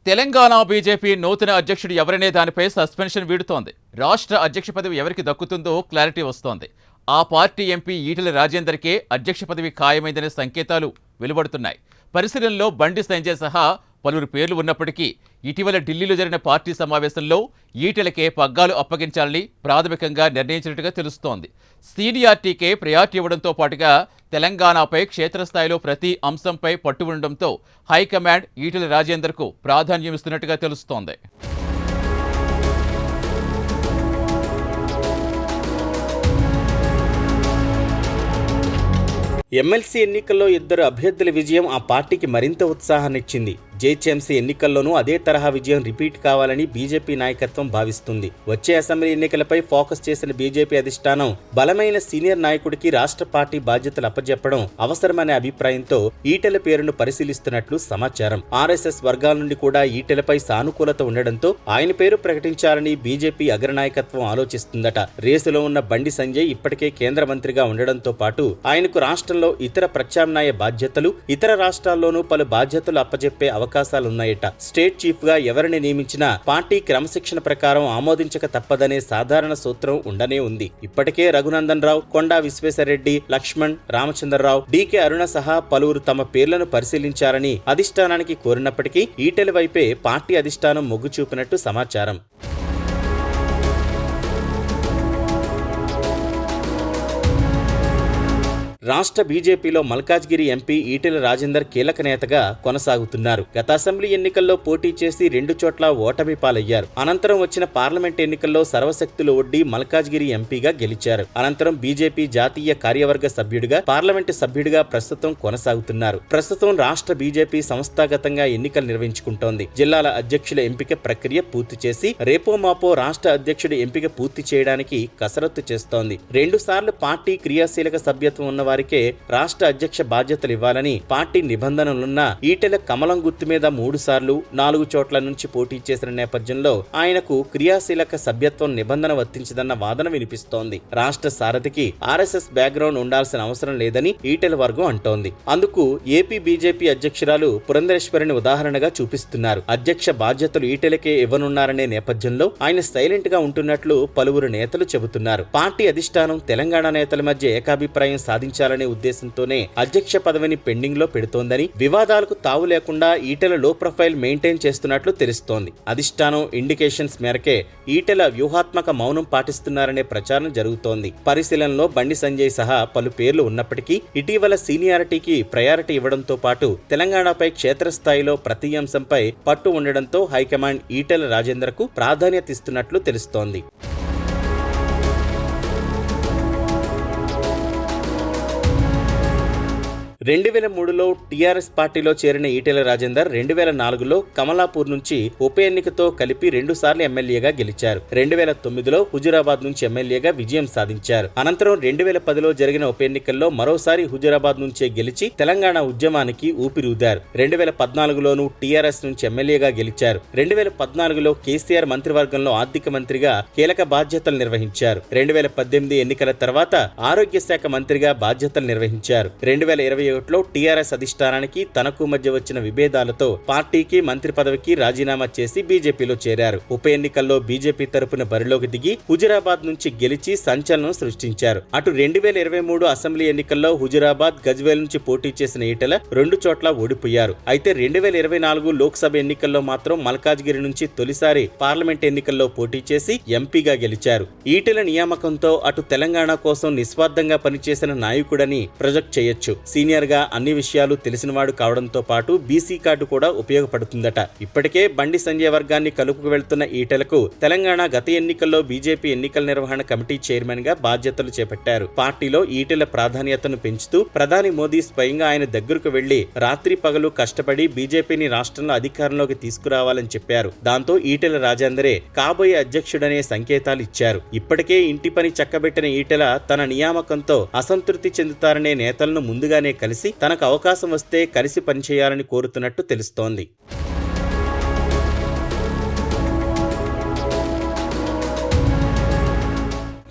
Telangana BJP నూతన అధ్యక్షుడు ఎవరనే దానిపై సస్పెన్షన్ వీడుతోంది. రాష్ట్ర అధ్యక్ష పదవి ఎవరికి దక్కుతుందో క్లారిటీ వస్తోంది. ఆ పార్టీ ఎంపీ ఈటెల రాజేందర్కే అధ్యక్ష పదవి ఖాయమైందనే సంకేతాలు వెలువడుతున్నాయి. పరిశీలనలో బండి సంజయ్ సహా పలువురు పేర్లు ఉన్నప్పటికీ ఇటీవల ఢిల్లీలో జరిగిన పార్టీ సమావేశంలో ఈటెలకే పగ్గాలు అప్పగించాలని ప్రాథమికంగా నిర్ణయించినట్టుగా తెలుస్తోంది. సీనియారిటీకే ప్రయారిటీ ఇవ్వడంతో పాటుగా తెలంగాణపై క్షేత్రస్థాయిలో ప్రతి అంశంపై పట్టు ఉండడంతో హైకమాండ్ ఈటెల రాజేందర్కు ప్రాధాన్యం ఇస్తున్నట్టుగా తెలుస్తోంది. ఎమ్మెల్సీ ఎన్నికల్లో ఇద్దరు అభ్యర్థుల విజయం ఆ పార్టీకి మరింత ఉత్సాహాన్నిచ్చింది. జేహెచ్ఎంసీ ఎన్నికల్లోనూ అదే తరహా విజయం రిపీట్ కావాలని బీజేపీ నాయకత్వం భావిస్తుంది. వచ్చే అసెంబ్లీ ఎన్నికలపై ఫోకస్ చేసిన బీజేపీ అధిష్టానం బలమైన సీనియర్ నాయకుడికి రాష్ట్ర పార్టీ బాధ్యతలు అప్పజెప్పడం అవసరమనే అభిప్రాయంతో ఈటెల పేరును పరిశీలిస్తున్నట్లు సమాచారం. ఆర్ఎస్ఎస్ వర్గాల నుండి కూడా ఈటెలపై సానుకూలత ఉండడంతో ఆయన పేరు ప్రకటించాలని బీజేపీ అగ్రనాయకత్వం ఆలోచిస్తుందట. రేసులో ఉన్న బండి సంజయ్ ఇప్పటికే కేంద్ర మంత్రిగా ఉండడంతో పాటు ఆయనకు రాష్ట్రంలో ఇతర ప్రత్యామ్నాయ బాధ్యతలు, ఇతర రాష్ట్రాల్లోనూ పలు బాధ్యతలు అప్పజెప్పే అవకాశాలున్నాయట. స్టేట్ చీఫ్ గా ఎవరిని నియమించినా పార్టీ క్రమశిక్షణ ప్రకారం ఆమోదించక తప్పదనే సాధారణ సూత్రం ఉండనే ఉంది. ఇప్పటికే రఘునందన్ రావు, కొండా విశ్వేశ్వరరెడ్డి, లక్ష్మణ్, రామచంద్రరావు, డీకే అరుణ సహా పలువురు తమ పేర్లను పరిశీలించారని అధిష్టానానికి కోరినప్పటికీ ఈటెల వైపే పార్టీ అధిష్టానం మొగ్గు చూపినట్టు సమాచారం. రాష్ట్ర బీజేపీలో మల్కాజ్గిరి ఎంపీ ఈటెల రాజేందర్ కీలక నేతగా కొనసాగుతున్నారు. గత అసెంబ్లీ ఎన్నికల్లో పోటీ చేసి 2 చోట్ల ఓటమి పాలయ్యారు. అనంతరం వచ్చిన పార్లమెంట్ ఎన్నికల్లో సర్వశక్తులు ఒడ్డి మల్కాజ్గిరి ఎంపీగా గెలిచారు. అనంతరం బీజేపీ జాతీయ కార్యవర్గ సభ్యుడిగా, పార్లమెంటు సభ్యుడిగా ప్రస్తుతం కొనసాగుతున్నారు. ప్రస్తుతం రాష్ట్ర బీజేపీ సంస్థాగతంగా ఎన్నికలు నిర్వహించుకుంటోంది. జిల్లాల అధ్యక్షుల ఎంపిక ప్రక్రియ పూర్తి చేసి రేపో మాపో రాష్ట్ర అధ్యక్షుడి ఎంపిక పూర్తి చేయడానికి కసరత్తు చేస్తోంది. 2 సార్లు పార్టీ క్రియాశీలక సభ్యత్వం ఉన్న వారికే రాష్ట్ర అధ్యక్ష బాధ్యతలు ఇవ్వాలని పార్టీ నిబంధనలున్నా ఈటెల కమలం గుర్తు మీద 3 సార్లు 4 చోట్ల నుంచి పోటీ చేసిన నేపథ్యంలో ఆయనకు క్రియాశీలక సభ్యత్వం నిబంధన వర్తించదన్న వాదన వినిపిస్తోంది. రాష్ట్ర సారథికి ఆర్ఎస్ఎస్ బ్యాక్గ్రౌండ్ ఉండాల్సిన అవసరం లేదని ఈటెల వర్గం అంటోంది. అందుకు ఏపీ బీజేపీ అధ్యక్షురాలు పురంధరేశ్వరిని ఉదాహరణగా చూపిస్తున్నారు. అధ్యక్ష బాధ్యతలు ఈటెలకే ఇవ్వనున్నారనే నేపథ్యంలో ఆయన సైలెంట్ గా ఉంటున్నట్లు పలువురు నేతలు చెబుతున్నారు. పార్టీ అధిష్టానం తెలంగాణ నేతల మధ్య ఏకాభిప్రాయం సాధించాలనే ఉద్దేశంతోనే అధ్యక్ష పదవిని పెండింగ్ లో పెడుతోందని, వివాదాలకు తావు లేకుండా ఈటెల లో ప్రొఫైల్ మెయింటైన్ చేస్తున్నట్లు తెలుస్తోంది. అధిష్టానం ఇండికేషన్స్ మేరకే ఈటెల వ్యూహాత్మక మౌనం పాటిస్తున్నారనే ప్రచారం జరుగుతోంది. పరిశీలనలో బండి సంజయ్ సహా పలు పేర్లు ఉన్నప్పటికీ ఇటీవల సీనియారిటీకి ప్రయారిటీ ఇవ్వడంతో పాటు తెలంగాణపై క్షేత్రస్థాయిలో ప్రతి అంశంపై పట్టు ఉండడంతో హైకమాండ్ ఈటెల రాజేందర్కు ప్రాధాన్యత ఇస్తున్నట్లు తెలుస్తోంది. 2003లో టీఆర్ఎస్ పార్టీలో చేరిన ఈటెల రాజేందర్ 2004లో కమలాపూర్ నుంచి ఉప ఎన్నికతో కలిపి 2 సార్లు ఎమ్మెల్యేగా గెలిచారు. 2009లో హుజురాబాద్ నుంచి ఎమ్మెల్యేగా విజయం సాధించారు. అనంతరం 2010లో జరిగిన ఉప ఎన్నికల్లో మరోసారి హుజురాబాద్ నుంచే గెలిచి తెలంగాణ ఉద్యమానికి ఊపిరూదారు. 2014లోనూ టీఆర్ఎస్ నుంచి ఎమ్మెల్యేగా గెలిచారు. 2014లో కేసీఆర్ మంత్రివర్గంలో ఆర్థిక మంత్రిగా కీలక బాధ్యతలు నిర్వహించారు. 2018 ఎన్నికల తర్వాత ఆరోగ్య శాఖ మంత్రిగా బాధ్యతలు నిర్వహించారు. 2021లో టీఆర్ఎస్ అధిష్టానానికి తనకు మధ్య వచ్చిన విభేదాలతో పార్టీకి మంత్రి పదవికి రాజీనామా చేసి బీజేపీలో చేరారు. ఉప ఎన్నికల్లో బీజేపీ తరపున బరిలోకి దిగి హుజురాబాద్ నుంచి గెలిచి సంచలనం సృష్టించారు. అటు 2023 అసెంబ్లీ ఎన్నికల్లో హుజురాబాద్, గజ్వేల్ నుంచి పోటీ చేసిన ఈటెల 2 చోట్ల ఓడిపోయారు. అయితే 2024 లోక్సభ ఎన్నికల్లో మాత్రం మల్కాజ్గిరి నుంచి తొలిసారి పార్లమెంట్ ఎన్నికల్లో పోటీ చేసి ఎంపీగా గెలిచారు. ఈటెల నియామకంతో అటు తెలంగాణ కోసం నిస్వార్థంగా పనిచేసిన నాయకుడని ప్రొజెక్ట్ చేయొచ్చు. సీనియర్ గా అన్ని విషయాలు తెలిసినవాడు కావడంతో పాటు బీసీ కార్డు కూడా ఉపయోగపడుతుందట. ఇప్పటికే బండి సంజయ్ వర్గాన్ని కలుపుకు వెళ్తున్న ఈటెలకు తెలంగాణ గత ఎన్నికల్లో బీజేపీ ఎన్నికల నిర్వహణ కమిటీ చైర్మన్ గా బాధ్యతలు చేపట్టారు. పార్టీలో ఈటెల ప్రాధాన్యతను పెంచుతూ ప్రధాని మోదీ స్వయంగా ఆయన దగ్గరకు వెళ్లి రాత్రి పగలు కష్టపడి బీజేపీని రాష్ట్రంలో అధికారంలోకి తీసుకురావాలని చెప్పారు. దాంతో ఈటెల రాజేందరే కాబోయే అధ్యక్షుడనే సంకేతాలు ఇచ్చారు. ఇప్పటికే ఇంటి పని చక్కబెట్టిన ఈటెల తన నియామకంతో అసంతృప్తి చెందుతారనే నేతలను ముందుగానే కలిసి తనకు అవకాశం వస్తే కలిసి పనిచేయాలని కోరుతున్నట్టు తెలుస్తోంది.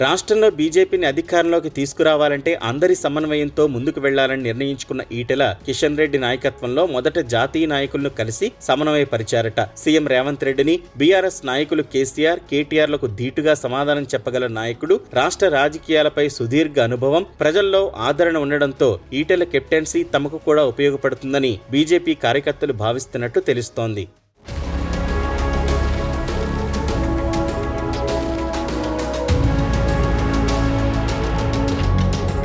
రాష్ట్రంలో బీజేపీని అధికారంలోకి తీసుకురావాలంటే అందరి సమన్వయంతో ముందుకు వెళ్లాలని నిర్ణయించుకున్న ఈటెల కిషన్ రెడ్డి నాయకత్వంలో మొదట జాతీయ నాయకులను కలిసి సమన్వయపరిచారట. సీఎం రేవంత్ రెడ్డిని, బీఆర్ఎస్ నాయకులు కేసీఆర్, కేటీఆర్లకు ధీటుగా సమాధానం చెప్పగల నాయకుడు, రాష్ట్ర రాజకీయాలపై సుదీర్ఘ అనుభవం, ప్రజల్లో ఆదరణ ఉండడంతో ఈటెల కెప్టెన్సీ తమకు కూడా ఉపయోగపడుతుందని బీజేపీ కార్యకర్తలు భావిస్తున్నట్టు తెలుస్తోంది.